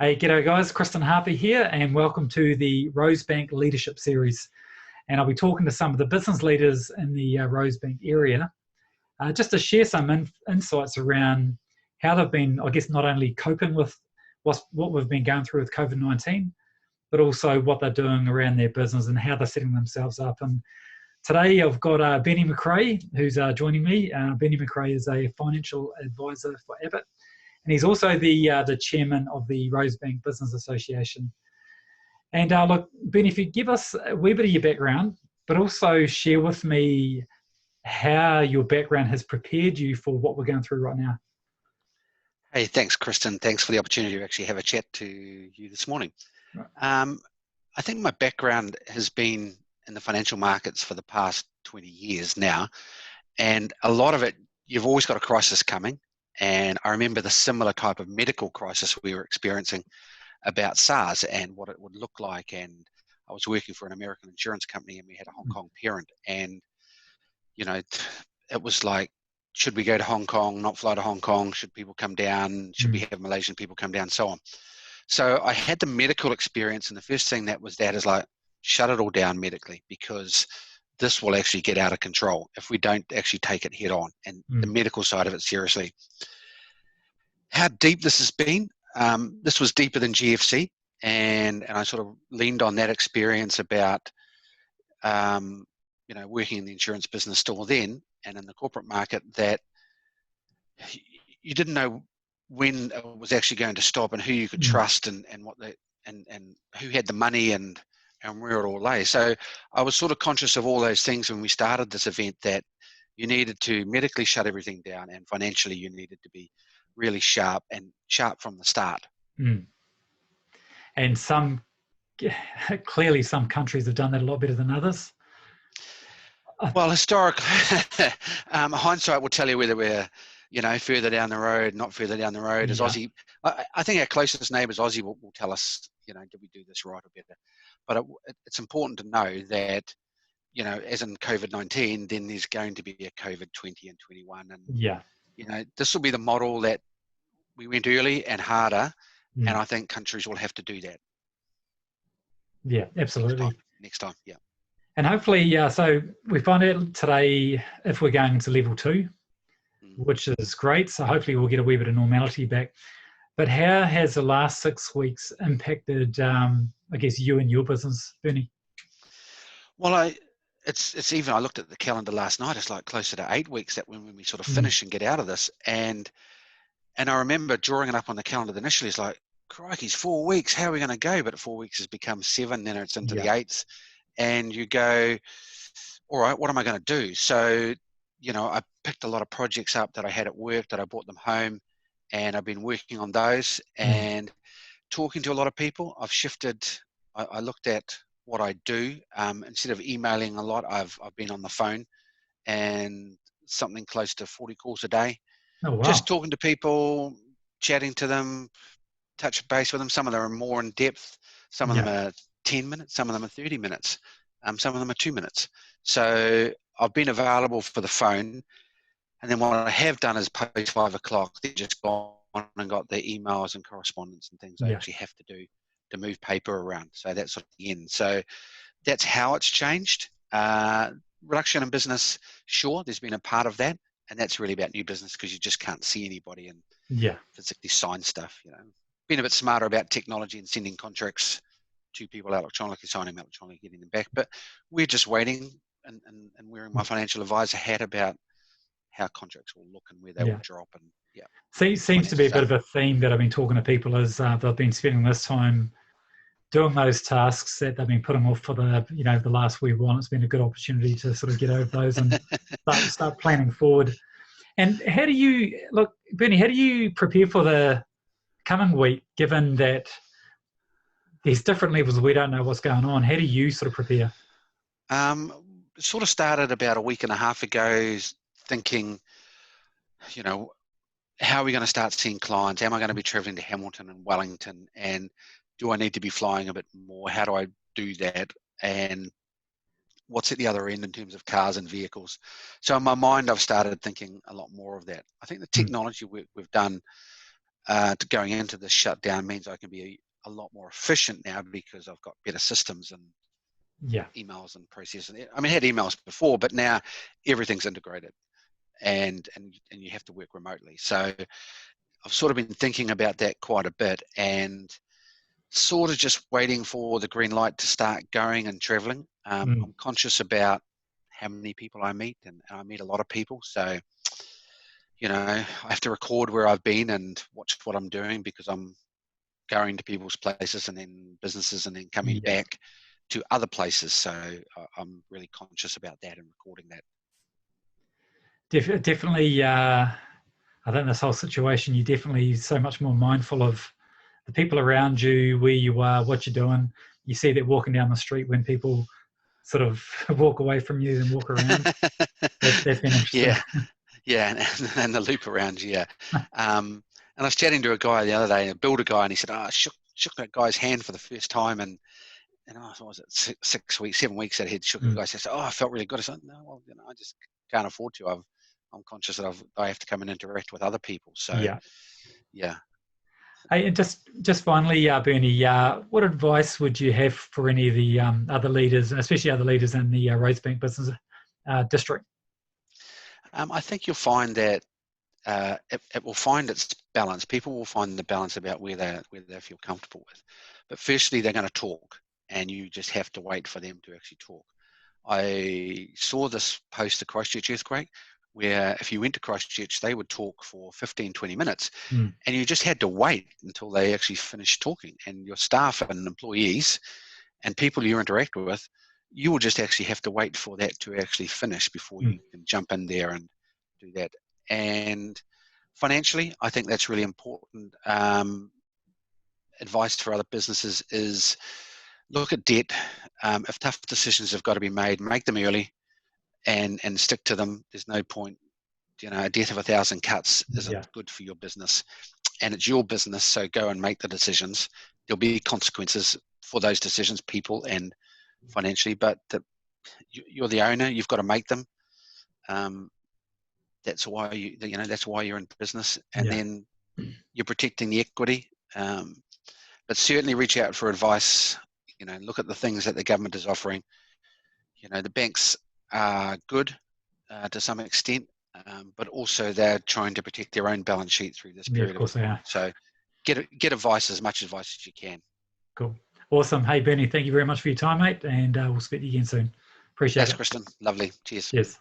Hey, g'day guys, Kristen Harper here, and welcome to the Rosebank Leadership Series. And I'll be talking to some of the business leaders in the Rosebank area, just to share some insights around how they've been, I guess, not only coping with what we've been going through with COVID-19, but also what they're doing around their business and how they're setting themselves up. And today I've got Bernie McCrea, who's joining me. Bernie McCrea is a financial advisor for Abbott, and he's also the chairman of the Rosebank Business Association. And look, Ben, if you give us a wee bit of your background, but also share with me how your background has prepared you for what we're going through right now. Hey, thanks, Kristen. Thanks for the opportunity to actually have a chat to you this morning. Right. I think my background has been in the financial markets for the past 20 years now, and a lot of it, you've always got a crisis coming. And I remember the similar type of medical crisis we were experiencing about SARS and what it would look like. And I was working for an American insurance company, and we had a Hong Kong parent. And, you know, it was like, should we go to Hong Kong, not fly to Hong Kong? Should people come down? Should we have Malaysian people come down? So on. So I had the medical experience. And the first thing that is like, shut it all down medically, because this will actually get out of control if we don't actually take it head on, and the medical side of it seriously. How deep this has been, this was deeper than GFC, and I sort of leaned on that experience about, working in the insurance business still then, and in the corporate market, that you didn't know when it was actually going to stop and who you could trust and who had the money and where it all lay. So I was sort of conscious of all those things when we started this event, that you needed to medically shut everything down, and financially you needed to be really sharp from the start. And clearly some countries have done that a lot better than others. Well, historically, hindsight will tell you whether we're, further down the road, not further down the road. As Aussie, I think our closest neighbours, Aussie, will tell us, did we do this right or better? But it's important to know that, as in COVID-19, then there's going to be a COVID-20 and 21. And, this will be the model that we went early and harder. And I think countries will have to do that. Yeah, absolutely. Next time, yeah. And hopefully, so we find out today if we're going into level 2, which is great. So hopefully we'll get a wee bit of normality back. But how has the last 6 weeks impacted, I guess, you and your business, Bernie? Well, it's even, I looked at the calendar last night, it's like closer to 8 weeks that when we sort of finish and get out of this. And I remember drawing it up on the calendar initially, it's like, crikey, 4 weeks, how are we going to go? But 4 weeks has become 7, then it's into the 8th. And you go, all right, what am I going to do? So, I picked a lot of projects up that I had at work, that I brought them home, and I've been working on those and talking to a lot of people. I've shifted. I looked at what I do. Instead of emailing a lot, I've been on the phone, and something close to 40 calls a day. Oh, wow. Just talking to people, chatting to them, touch base with them. Some of them are more in depth. Some of them are 10 minutes. Some of them are 30 minutes. Some of them are 2 minutes. So I've been available for the phone. And then what I have done is post 5 o'clock, they've just gone and got their emails and correspondence and things I actually have to do to move paper around. So that's sort of the end. So that's how it's changed. Reduction in business, sure, there's been a part of that. And that's really about new business, because you just can't see anybody and physically sign stuff. Being a bit smarter about technology and sending contracts to people electronically, signing them electronically, getting them back. But we're just waiting and wearing my financial advisor hat about how contracts will look and where they will drop. And seems to be a bit of a theme that I've been talking to people as they've been spending this time doing those tasks that they've been putting off for the last wee while. It's been a good opportunity to sort of get over those and start planning forward. And how do you look, Bernie? How do you prepare for the coming week, given that there's different levels, we don't know what's going on? How do you sort of prepare? Sort of started about a week and a half ago, thinking, how are we going to start seeing clients? Am I going to be traveling to Hamilton and Wellington? And do I need to be flying a bit more? How do I do that? And what's at the other end in terms of cars and vehicles? So in my mind, I've started thinking a lot more of that. I think the technology we've done to going into this shutdown means I can be a lot more efficient now because I've got better systems and Yeah. emails and processes. I mean, I had emails before, but now everything's integrated, and you have to work remotely. So I've sort of been thinking about that quite a bit, and sort of just waiting for the green light to start going and traveling. I'm conscious about how many people I meet, and I meet a lot of people. So, I have to record where I've been and watch what I'm doing, because I'm going to people's places and then businesses and then coming back to other places. So I'm really conscious about that and recording that. Definitely. I think this whole situation, you're definitely so much more mindful of the people around you, where you are, what you're doing. You see that walking down the street when people sort of walk away from you and walk around. That's been interesting. And the loop around you. And I was chatting to a guy the other day, a builder guy, and he said, I shook that guy's hand for the first time, and what was it, 6 weeks, 7 weeks that he'd shook the guy. Said, I felt really good. I said, no, well, I just can't afford to. I'm conscious that I have to come and interact with other people. So yeah. Hey, and just finally, Bernie, what advice would you have for any of the other leaders, especially other leaders in the Rosebank Business District? I think you'll find that it will find its balance. People will find the balance about where they feel comfortable with. But firstly, they're going to talk, and you just have to wait for them to actually talk. I saw this post, the Christchurch earthquake, where if you went to Christchurch, they would talk for 15, 20 minutes, and you just had to wait until they actually finished talking. And your staff and employees and people you interact with, you will just actually have to wait for that to actually finish before you can jump in there and do that. And financially, I think that's really important. Advice for other businesses is look at debt. If tough decisions have got to be made, make them early and stick to them. There's no point, a death of 1,000 cuts isn't good for your business, and it's your business. So go and make the decisions. There'll be consequences for those decisions, people and financially, but you're the owner. You've got to make them. That's why that's why you're in business, and then you're protecting the equity. But certainly reach out for advice. Look at the things that the government is offering. The banks are good to some extent, but also they're trying to protect their own balance sheet through this period. Of course they are. So get advice, as much advice as you can. Cool. Awesome. Hey, Bernie, thank you very much for your time, mate, and we'll speak to you again soon. Appreciate it. Thanks, Kristen. Lovely. Cheers. Cheers.